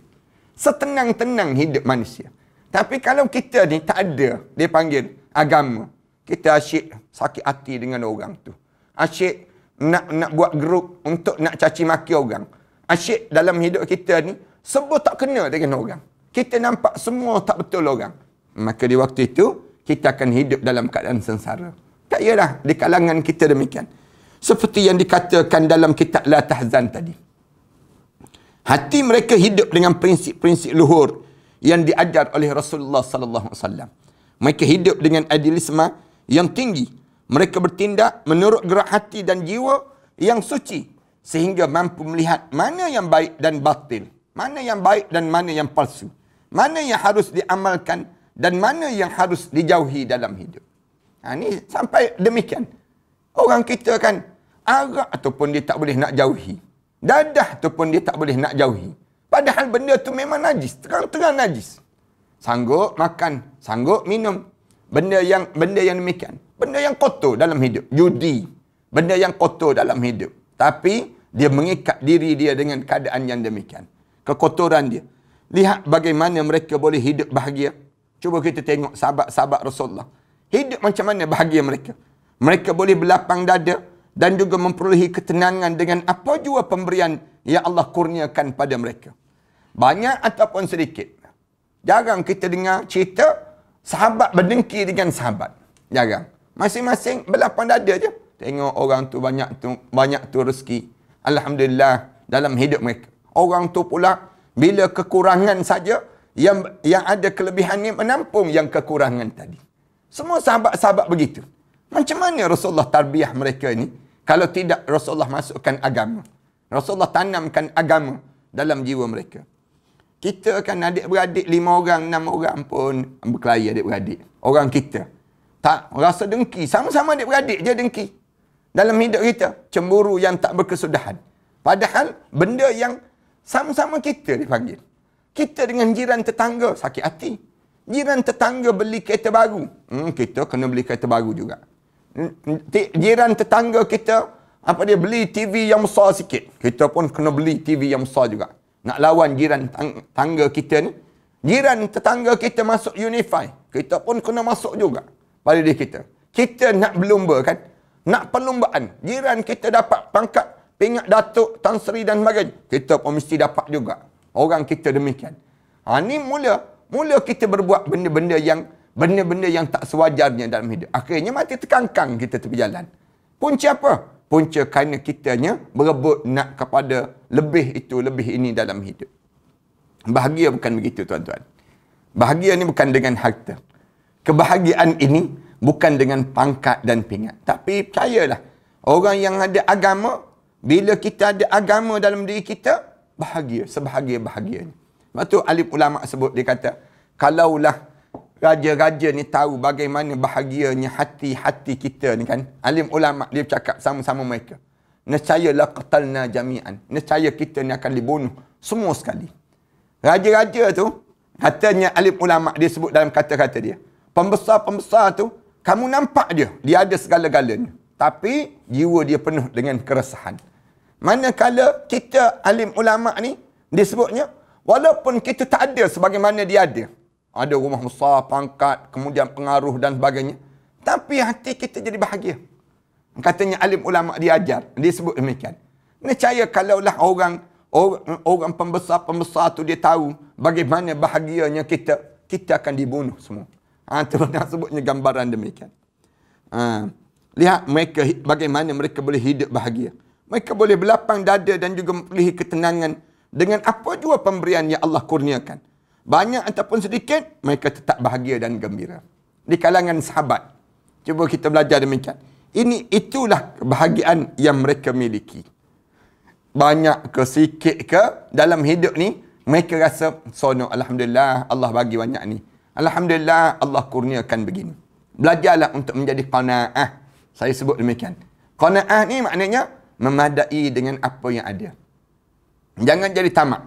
setenang-tenang hidup manusia. Tapi kalau kita ni tak ada, dia panggil agama, kita asyik sakit hati dengan orang tu, asyik nak buat grup untuk nak caci maki orang, asyik dalam hidup kita ni semua tak kena dengan orang, kita nampak semua tak betul orang, maka di waktu itu kita akan hidup dalam keadaan sengsara. Tak yalah di kalangan kita demikian. Seperti yang dikatakan dalam kitab La Tahzan tadi. Hati mereka hidup dengan prinsip-prinsip luhur yang diajar oleh Rasulullah sallallahu alaihi wasallam. Mereka hidup dengan idealisme yang tinggi. Mereka bertindak menurut gerak hati dan jiwa yang suci sehingga mampu melihat mana yang baik dan batil, mana yang baik dan mana yang palsu, mana yang harus diamalkan dan mana yang harus dijauhi dalam hidup. Ini sampai demikian. Orang kita kan arak ataupun dia tak boleh nak jauhi, dadah ataupun dia tak boleh nak jauhi. Padahal benda tu memang najis, terang-terang najis. Sanggup makan, sanggup minum. Benda yang demikian. Benda yang kotor dalam hidup. Judi. Benda yang kotor dalam hidup. Tapi dia mengikat diri dia dengan keadaan yang demikian. Kekotoran dia. Lihat bagaimana mereka boleh hidup bahagia. Cuba kita tengok sahabat-sahabat Rasulullah. Hidup macam mana bahagia mereka. Mereka boleh berlapang dada dan juga memperolehi ketenangan dengan apa jua pemberian yang Allah kurniakan pada mereka. Banyak ataupun sedikit. Jarang kita dengar cerita sahabat berdengki dengan sahabat. Jarang. Masing-masing berlapang dada je. Tengok orang tu banyak tu rezeki. Alhamdulillah dalam hidup mereka. Orang tu pula bila kekurangan saja yang ada kelebihannya menampung yang kekurangan tadi. Semua sahabat-sahabat begitu. Macam mana Rasulullah tarbiyah mereka ini? Kalau tidak Rasulullah masukkan agama. Rasulullah tanamkan agama dalam jiwa mereka. Kita kan adik-beradik 5 orang, 6 orang pun berkelahi adik-beradik. Orang kita. Tak rasa dengki. Sama-sama adik-beradik je dengki. Dalam hidup kita. Cemburu yang tak berkesudahan. Padahal benda yang sama-sama kita dipanggil. Kita dengan jiran tetangga sakit hati. Jiran tetangga beli kereta baru. Kita kena beli kereta baru juga. Jiran tetangga kita beli TV yang besar sikit. Kita pun kena beli TV yang besar juga. Nak lawan jiran tangga kita ni. Jiran tetangga kita masuk Unify. Kita pun kena masuk juga pada diri kita. Kita nak berlumba kan. Nak perlumbaan. Jiran kita dapat pangkat pingat Datuk, Tan Sri dan sebagainya. Kita pun mesti dapat juga. Orang kita demikian. Ni mula kita berbuat benda-benda yang tak sewajarnya dalam hidup. Akhirnya mati terkangkang kita tepi jalan. Punca apa? Punca kerana kitanya berebut nak kepada lebih ini dalam hidup. Bahagia bukan begitu tuan-tuan. Bahagia ni bukan dengan harta. Kebahagiaan ini bukan dengan pangkat dan pingat. Tapi percayalah, orang yang ada agama, bila kita ada agama dalam diri kita, bahagia, sebahagia-bahagianya. Lepas tu alim ulama' sebut, dia kata, kalaulah raja-raja ni tahu bagaimana bahagianya hati-hati kita ni kan. Alim ulama' dia cakap sama-sama mereka. Nescaya laqatalna jami'an. Nescaya kita ni akan dibunuh semua sekali. Raja-raja tu, katanya alim ulama' dia sebut dalam kata-kata dia. Pembesar-pembesar tu, kamu nampak dia ada segala-galanya. Tapi jiwa dia penuh dengan keresahan. Manakala kita alim ulama' ni, dia sebutnya, walaupun kita tak ada sebagaimana dia ada. Ada rumah besar, pangkat, kemudian pengaruh dan sebagainya. Tapi hati kita jadi bahagia. Katanya alim ulama dia ajar. Dia sebut demikian. Nescaya kalaulah orang pembesar-pembesar tu dia tahu bagaimana bahagianya kita akan dibunuh semua. Itu nak sebutnya gambaran demikian. Lihat mereka bagaimana mereka boleh hidup bahagia. Mereka boleh berlapang dada dan juga memiliki ketenangan dengan apa jua pemberian yang Allah kurniakan. Banyak ataupun sedikit, mereka tetap bahagia dan gembira. Di kalangan sahabat. Cuba kita belajar demikian. Itulah kebahagiaan yang mereka miliki. Banyak ke sikit ke dalam hidup ni, mereka rasa sonok. Alhamdulillah Allah bagi banyak ni. Alhamdulillah Allah kurniakan begini. Belajarlah untuk menjadi qanaah. Saya sebut demikian. Qanaah ni maknanya memadai dengan apa yang ada. Jangan jadi tamak.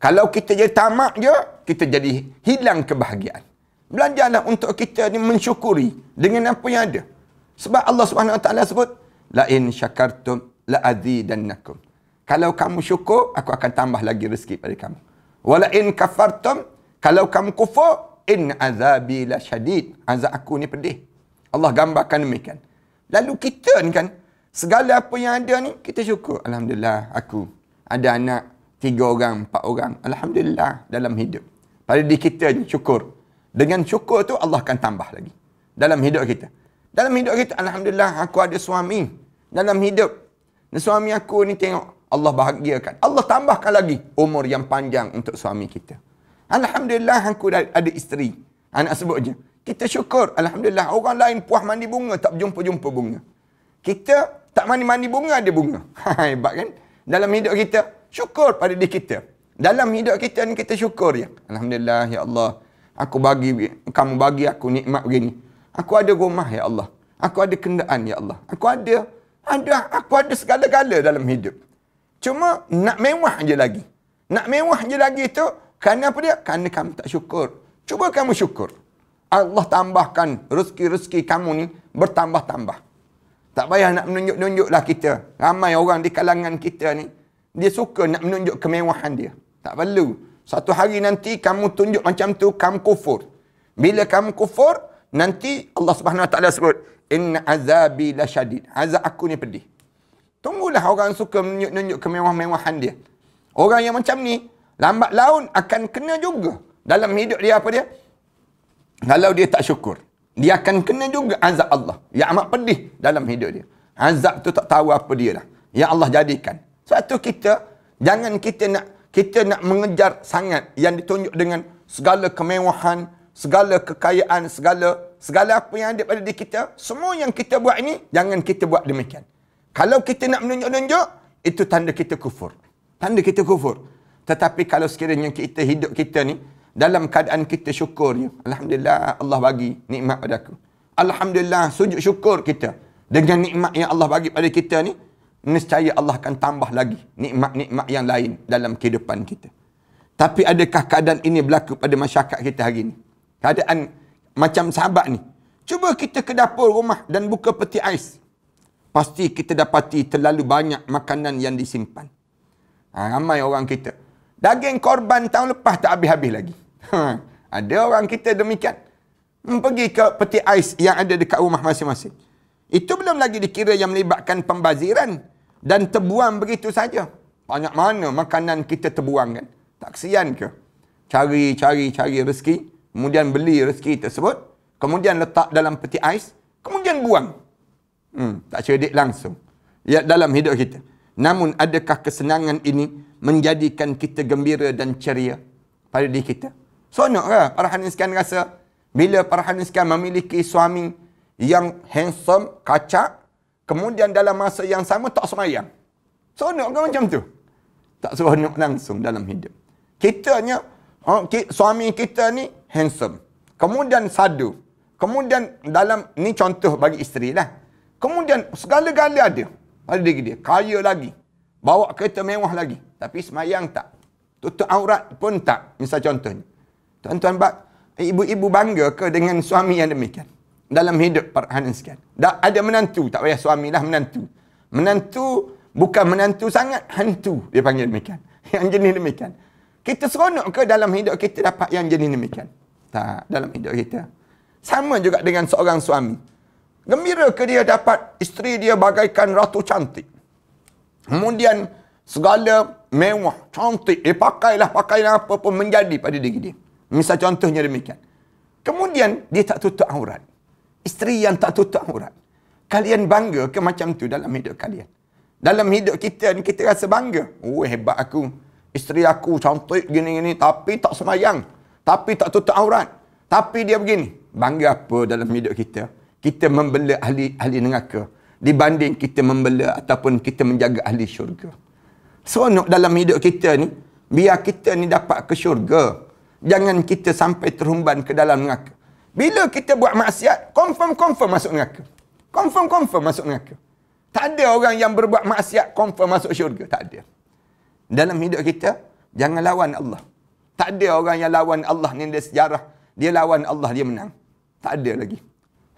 Kalau kita jadi tamak je, kita jadi hilang kebahagiaan. Belajarlah untuk kita ni mensyukuri dengan apa yang ada. Sebab Allah Subhanahu Wa Taala sebut, la in syakartum la azidannakum. Kalau kamu syukur, aku akan tambah lagi rezeki pada kamu. Wala in kafartum, kalau kamu kufur, in azabi la syadid. Azab aku ni pedih. Allah gambarkan demikian. Lalu kita ni kan, segala apa yang ada ni, kita syukur. Alhamdulillah, aku ada anak 3 orang, 4 orang. Alhamdulillah dalam hidup. Pada diri kita ni syukur. Dengan syukur tu Allah akan tambah lagi. Dalam hidup kita. Dalam hidup kita, Alhamdulillah aku ada suami. Dalam hidup. Suami aku ni tengok Allah bahagiakan. Allah tambahkan lagi umur yang panjang untuk suami kita. Alhamdulillah aku ada isteri. Anak sebut je. Kita syukur. Alhamdulillah. Orang lain puas mandi bunga, tak berjumpa-jumpa bunga. Kita tak mandi-mandi bunga, ada bunga. Hebat kan? Dalam hidup kita, syukur pada diri kita. Dalam hidup kita ni kita syukur ya. Alhamdulillah ya Allah. Kamu bagi aku nikmat begini. Aku ada rumah ya Allah. Aku ada kenderaan ya Allah. Aku ada segala-gala dalam hidup. Cuma nak mewah je lagi. Nak mewah je lagi tu kerana apa dia? Kerana kamu tak syukur. Cuba kamu syukur. Allah tambahkan rezeki-rezeki kamu ni bertambah-tambah. Tak payah nak menunjuk-nunjuklah kita. Ramai orang di kalangan kita ni, dia suka nak menunjuk kemewahan dia. Tak perlu. Satu hari nanti kamu tunjuk macam tu, kamu kufur. Bila kamu kufur, nanti Allah Subhanahu Wa Taala sebut, inna azabi lasyadid. Azab aku ni pedih. Tunggulah orang suka menunjuk kemewah-mewahan dia. Orang yang macam ni, lambat laun akan kena juga. Dalam hidup dia apa dia? Kalau dia tak syukur, dia akan kena juga azab Allah. Yang amat pedih dalam hidup dia. Azab tu tak tahu apa dia lah. Yang Allah jadikan. Sebab tu jangan kita nak mengejar sangat yang ditunjuk dengan segala kemewahan, segala kekayaan, segala apa yang ada pada diri kita. Semua yang kita buat ini, jangan kita buat demikian. Kalau kita nak menunjuk-nunjuk, itu tanda kita kufur. Tanda kita kufur. Tetapi kalau sekiranya kita hidup kita ni, dalam keadaan kita syukur. Alhamdulillah Allah bagi nikmat pada aku. Alhamdulillah sujud syukur kita. Dengan nikmat yang Allah bagi pada kita ni, nescaya Allah akan tambah lagi nikmat-nikmat yang lain dalam kehidupan kita. Tapi adakah keadaan ini berlaku pada masyarakat kita hari ini? Keadaan macam sahabat ni. Cuba kita ke dapur rumah dan buka peti ais. Pasti kita dapati terlalu banyak makanan yang disimpan. Ramai orang kita. Daging korban tahun lepas tak habis-habis lagi. Ada orang kita demikian. Pergi ke peti ais yang ada dekat rumah masing-masing. Itu belum lagi dikira yang melibatkan pembaziran dan terbuang begitu saja. Banyak mana makanan kita terbuang kan? Tak kesian ke? Cari rezeki, kemudian beli rezeki tersebut, kemudian letak dalam peti ais, kemudian buang. Tak cerdik langsung. Ya, dalam hidup kita. Namun adakah kesenangan ini menjadikan kita gembira dan ceria pada diri kita? Sonok ke para hadirin sekalian rasa bila para hadirin sekalian memiliki suami yang handsome, kacak, kemudian dalam masa yang sama tak semayang? Sonok ke macam tu? Tak seronok langsung dalam hidup. Suami kita ni handsome, kemudian sadu, kemudian dalam ni contoh bagi isteri lah, kemudian segala-gala ada pada diri dia, kaya lagi, bawa kereta mewah lagi, tapi semayang tak, tutup aurat pun tak, misal contohnya. Tuan-tuan, ibu-ibu bangga ke dengan suami yang demikian dalam hidup para hadirin sekalian? Ada menantu, tak payah suami lah, menantu. Menantu bukan menantu sangat, hantu dia panggil demikian. Yang jenis demikian. Kita seronok ke dalam hidup kita dapat yang jenis demikian? Tak, dalam hidup kita. Sama juga dengan seorang suami. Gembira ke dia dapat isteri dia bagaikan ratu cantik. Kemudian segala mewah, cantik. Dia pakailah pakaian apa pun menjadi pada diri dia. Misal contohnya demikian. Kemudian dia tak tutup aurat. Isteri yang tak tutup aurat. Kalian bangga ke macam tu dalam hidup kalian? Dalam hidup kita ni kita rasa bangga. Oh hebat aku. Isteri aku cantik gini-gini tapi tak semayang. Tapi tak tutup aurat. Tapi dia begini. Bangga apa dalam hidup kita? Kita membela ahli neraka dibanding kita membela ataupun kita menjaga ahli syurga. Seronok dalam hidup kita ni, biar kita ni dapat ke syurga. Jangan kita sampai terhumban ke dalam neraka. Bila kita buat maksiat, confirm masuk neraka. Confirm masuk neraka. Tak ada orang yang berbuat maksiat confirm masuk syurga. Tak ada. Dalam hidup kita, jangan lawan Allah. Tak ada orang yang lawan Allah ni dia sejarah. Dia lawan Allah, dia menang. Tak ada lagi.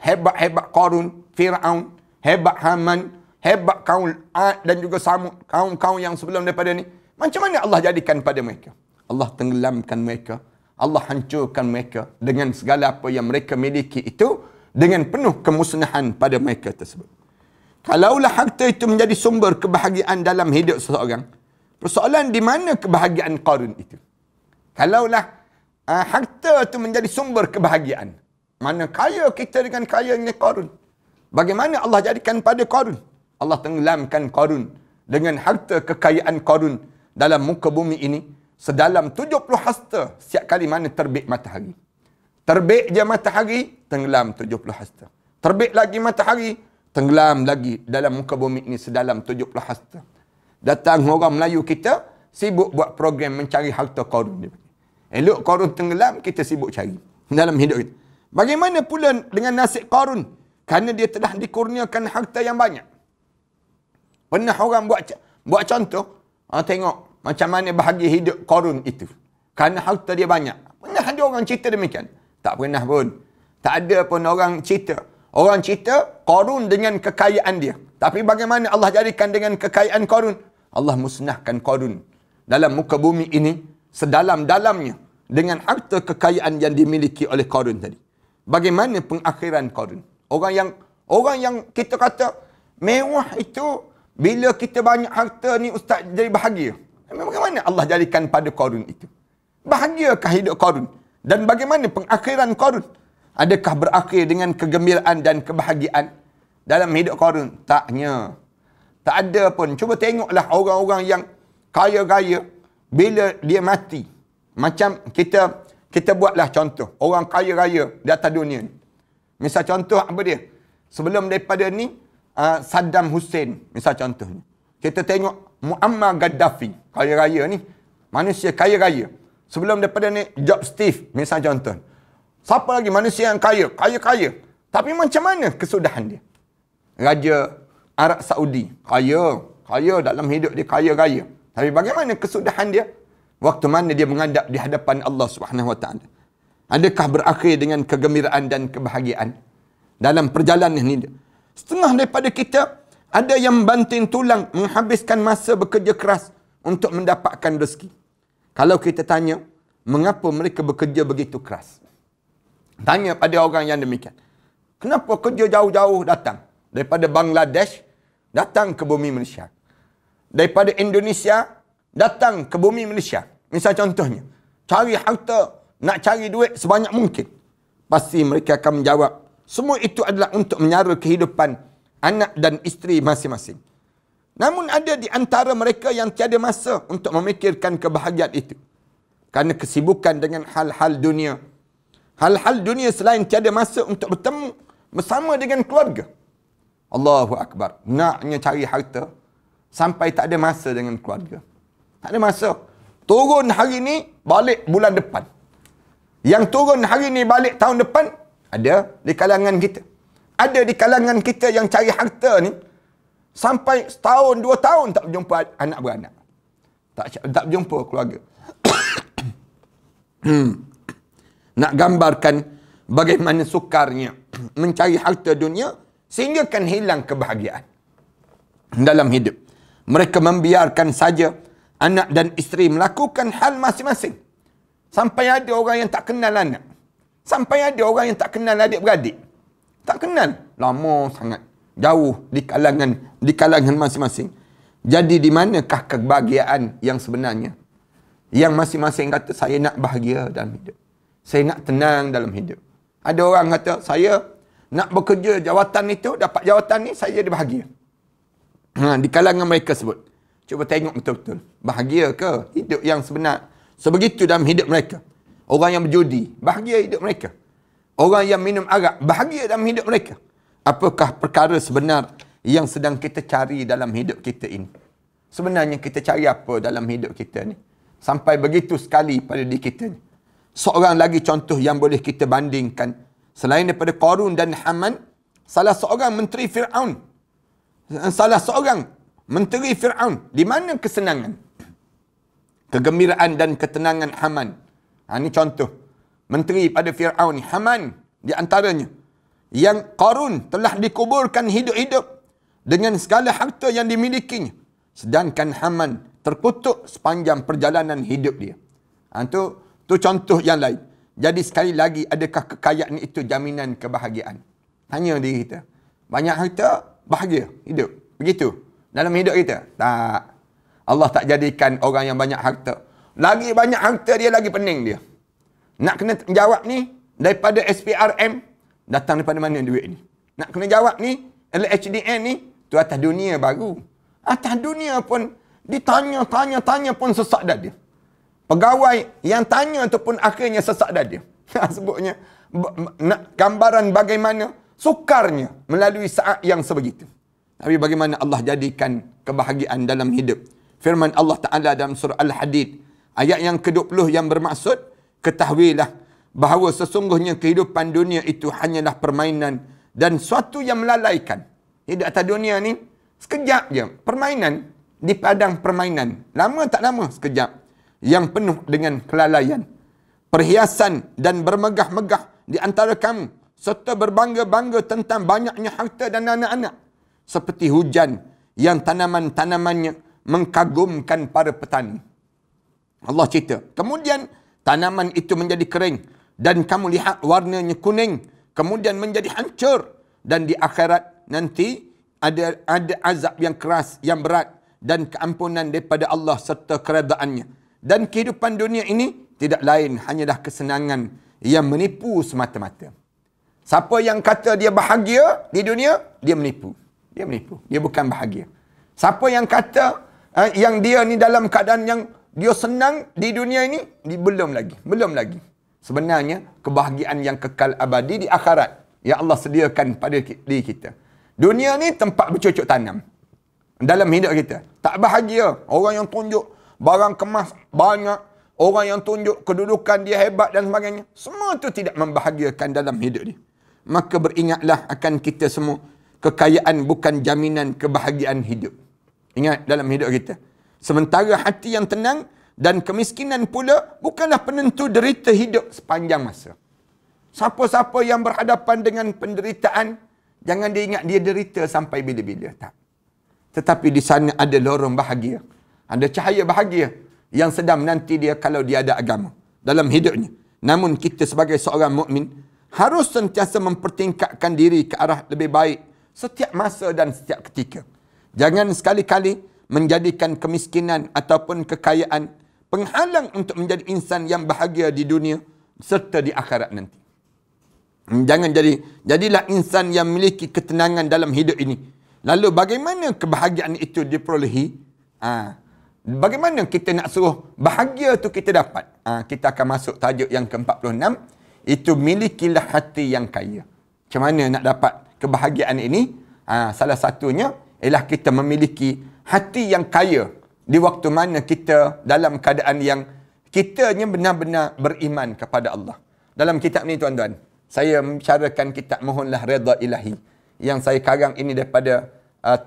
Hebat-hebat Qarun, Fir'aun, hebat Haman, hebat kaum Ad dan juga Samud, kaum-kaum yang sebelum daripada ni. Macam mana Allah jadikan pada mereka? Allah tenggelamkan mereka. Allah hancurkan mereka dengan segala apa yang mereka miliki itu dengan penuh kemusnahan pada mereka tersebut. Kalaulah harta itu menjadi sumber kebahagiaan dalam hidup seseorang, persoalan di mana kebahagiaan Qarun itu? Kalaulah harta itu menjadi sumber kebahagiaan, mana kaya kita dengan kayanya Qarun. Bagaimana Allah jadikan pada Qarun? Allah tenggelamkan Qarun dengan harta kekayaan Qarun dalam muka bumi ini sedalam 70 hasta setiap kali mana terbit matahari. Terbit je matahari, tenggelam 70 hasta. Terbit lagi matahari, tenggelam lagi dalam muka bumi ini sedalam 70 hasta. Datang orang Melayu kita, sibuk buat program mencari harta Qarun. Elok Qarun tenggelam, kita sibuk cari dalam hidup kita. Bagaimana pula dengan nasib Qarun? Kerana dia telah dikurniakan harta yang banyak. Pernah orang buat contoh, tengok macam mana bahagia hidup Qarun itu. Kerana harta dia banyak. Pernah ada orang cerita demikian? Tak pernah pun. Tak ada pun orang cerita. Orang cerita Qarun dengan kekayaan dia. Tapi bagaimana Allah jadikan dengan kekayaan Qarun? Allah musnahkan Qarun dalam muka bumi ini sedalam-dalamnya dengan harta kekayaan yang dimiliki oleh Qarun tadi. Bagaimana pengakhiran Qarun? Orang yang kita kata mewah itu, bila kita banyak harta ni ustaz jadi bahagia. Bagaimana Allah jadikan pada Qarun itu? Bahagiakah hidup Qarun? Dan bagaimana pengakhiran Qarun? Adakah berakhir dengan kegembiraan dan kebahagiaan dalam hidup Qarun? Taknya. Tak ada pun. Cuba tengoklah orang-orang yang kaya-kaya bila dia mati. Macam kita buatlah contoh. Orang kaya-kaya di atas dunia ni. Misal contoh apa dia? Sebelum daripada ni, Saddam Hussein. Misal contohnya. Kita tengok Muammar Gaddafi. Kaya-kaya ni. Manusia kaya-kaya. Sebelum daripada ni, Job Steve. Misal contoh. Siapa lagi manusia yang kaya? Kaya-kaya. Tapi macam mana kesudahan dia? Raja Arab Saudi. Kaya. Kaya dalam hidup dia kaya-kaya. Tapi bagaimana kesudahan dia? Waktu mana dia menghadap di hadapan Allah Subhanahu Wa Taala. Adakah berakhir dengan kegembiraan dan kebahagiaan dalam perjalanan ini? Setengah daripada kita ada yang banting tulang menghabiskan masa bekerja keras untuk mendapatkan rezeki. Kalau kita tanya, mengapa mereka bekerja begitu keras? Tanya pada orang yang demikian. Kenapa kerja jauh-jauh datang? Daripada Bangladesh, datang ke bumi Malaysia. Daripada Indonesia, datang ke bumi Malaysia. Misal contohnya, cari harta, nak cari duit sebanyak mungkin. Pasti mereka akan menjawab, semua itu adalah untuk menyara kehidupan anak dan isteri masing-masing. Namun ada di antara mereka yang tiada masa untuk memikirkan kebahagiaan itu. Kerana kesibukan dengan hal-hal dunia. Hal-hal dunia selain tiada masa untuk bertemu bersama dengan keluarga. Allahu Akbar. Naknya cari harta sampai tak ada masa dengan keluarga. Tak ada masa. Turun hari ni, balik bulan depan. Yang turun hari ni, balik tahun depan, ada di kalangan kita. Ada di kalangan kita yang cari harta ni, sampai setahun, 2 tahun tak berjumpa anak beranak. Tak berjumpa keluarga. Nak gambarkan bagaimana sukarnya mencari harta dunia, sehingga kan hilang kebahagiaan dalam hidup. Mereka membiarkan saja anak dan isteri melakukan hal masing-masing. Sampai ada orang yang tak kenal anak. Sampai ada orang yang tak kenal adik-beradik. Tak kenal. Lama sangat. Jauh di kalangan masing-masing. Jadi di manakah kebahagiaan yang sebenarnya? Yang masing-masing kata, saya nak bahagia dalam hidup. Saya nak tenang dalam hidup. Ada orang kata, saya nak bekerja jawatan itu, dapat jawatan ni, saya jadi bahagia. Di kalangan mereka sebut. Cuba tengok betul-betul. Bahagia ke hidup yang sebenar? Sebegitu dalam hidup mereka. Orang yang berjudi, bahagia hidup mereka. Orang yang minum arak, bahagia dalam hidup mereka. Apakah perkara sebenar yang sedang kita cari dalam hidup kita ini? Sebenarnya kita cari apa dalam hidup kita ni? Sampai begitu sekali pada diri kita ni. Seorang lagi contoh yang boleh kita bandingkan. Selain daripada Qarun dan Haman, salah seorang menteri Fir'aun. Salah seorang menteri Fir'aun. Di mana kesenangan? Kegembiraan dan ketenangan Haman. Ini contoh. Menteri pada Fir'aun ni. Haman di antaranya. Yang Qarun telah dikuburkan hidup-hidup dengan segala harta yang dimilikinya. Sedangkan Haman terkutuk sepanjang perjalanan hidup dia. Tu contoh yang lain. Jadi sekali lagi, adakah kekayaan itu jaminan kebahagiaan? Tanya diri kita. Banyak harta, bahagia hidup. Begitu. Dalam hidup kita. Tak. Allah tak jadikan orang yang banyak harta. Lagi banyak harta dia, lagi pening dia. Nak kena jawab ni, daripada SPRM, datang daripada mana duit ni? Nak kena jawab ni, LHDN ni, tu atas dunia baru. Atas dunia pun, ditanya pun sesak dah dia. Pegawai yang tanya tu pun akhirnya sesak dah dia. Sebutnya, gambaran bagaimana sukarnya melalui saat yang sebegitu. Tapi bagaimana Allah jadikan kebahagiaan dalam hidup. Firman Allah Ta'ala dalam surah Al-Hadid, ayat yang ke-20 yang bermaksud, ketahuilah bahawa sesungguhnya kehidupan dunia itu hanyalah permainan dan suatu yang melalaikan. Hidup atas dunia ni, sekejap je. Permainan di padang permainan. Lama tak lama, sekejap. Yang penuh dengan kelalaian. Perhiasan dan bermegah-megah di antara kamu. Serta berbangga-bangga tentang banyaknya harta dan anak-anak. Seperti hujan yang tanaman-tanamannya mengkagumkan para petani. Allah cerita. Kemudian tanaman itu menjadi kering. Dan kamu lihat warnanya kuning. Kemudian menjadi hancur. Dan di akhirat nanti ada azab yang keras, yang berat. Dan keampunan daripada Allah serta keredaannya. Dan kehidupan dunia ini tidak lain hanyalah kesenangan yang menipu semata-mata. Siapa yang kata dia bahagia di dunia, dia menipu. Dia menipu. Dia bukan bahagia. Siapa yang kata yang dia ni dalam keadaan yang dia senang di dunia ini, belum lagi. Belum lagi. Sebenarnya kebahagiaan yang kekal abadi di akhirat yang Allah sediakan pada diri kita. Dunia ni tempat bercocok tanam dalam hidup kita. Tak bahagia. Orang yang tunjuk barang kemas banyak, orang yang tunjuk kedudukan dia hebat dan sebagainya. Semua itu tidak membahagiakan dalam hidup dia. Maka beringatlah akan kita semua. Kekayaan bukan jaminan kebahagiaan hidup. Ingat dalam hidup kita. Sementara hati yang tenang dan kemiskinan pula bukanlah penentu derita hidup sepanjang masa. Siapa-siapa yang berhadapan dengan penderitaan, jangan dia ingat dia derita sampai bila-bila. Tak. Tetapi di sana ada lorong bahagia. Ada cahaya bahagia yang sedang menanti dia kalau dia ada agama dalam hidupnya. Namun kita sebagai seorang mukmin harus sentiasa mempertingkatkan diri ke arah lebih baik setiap masa dan setiap ketika. Jangan sekali-kali menjadikan kemiskinan ataupun kekayaan penghalang untuk menjadi insan yang bahagia di dunia serta di akhirat nanti. Jadilah insan yang memiliki ketenangan dalam hidup ini. Lalu bagaimana kebahagiaan itu diperolehi? Bagaimana kita nak suruh bahagia tu kita dapat? Kita akan masuk tajuk yang ke-46. Itu milikilah hati yang kaya. Macam mana nak dapat kebahagiaan ini? Salah satunya ialah kita memiliki hati yang kaya. Di waktu mana kita dalam keadaan yang kitanya benar-benar beriman kepada Allah. Dalam kitab ni tuan-tuan, saya membicarakan kitab Mohonlah Redha Ilahi. Yang saya karang ini daripada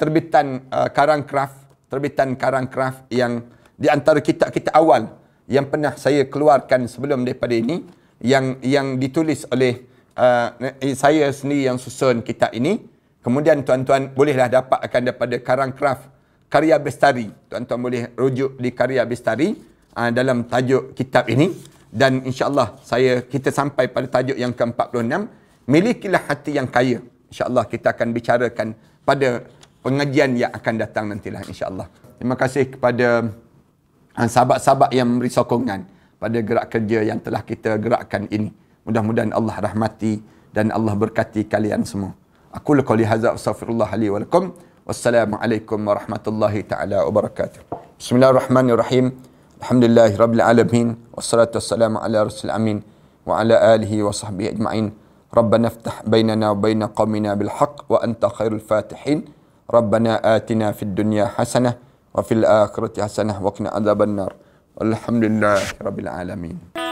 terbitan Karangcraft. Terbitan Karangcraft yang di antara kitab-kitab awal yang pernah saya keluarkan sebelum daripada ini, yang ditulis oleh saya sendiri yang susun kitab ini. Kemudian tuan-tuan bolehlah dapat akan daripada Karangcraft Karya Bestari. Tuan-tuan boleh rujuk di Karya Bestari dalam tajuk kitab ini. Dan insya-Allah kita sampai pada tajuk yang ke-46. Milikilah hati yang kaya. InsyaAllah kita akan bicarakan pada pengajian yang akan datang nantilah insyaAllah. Terima kasih kepada sahabat-sahabat yang memberi sokongan pada gerak kerja yang telah kita gerakkan ini. Mudah-mudahan Allah rahmati dan Allah berkati kalian semua. Aku qouli hadza astaghfirullah li wa lakum. Wassalamualaikum warahmatullahi taala wabarakatuh. Bismillahirrahmanirrahim. Alhamdulillahirabbil alamin wassalatu wassalamu ala rasul amin wa ala alihi wa sahbihi ajma'in. Rabbana iftah bainana wa bain qaumina bil haqq wa anta khairul fatihin. Rabbana atina fid dunya hasanah wa fil akhirati hasanah wa qina adzabannar. Alhamdulillahirabbil alamin.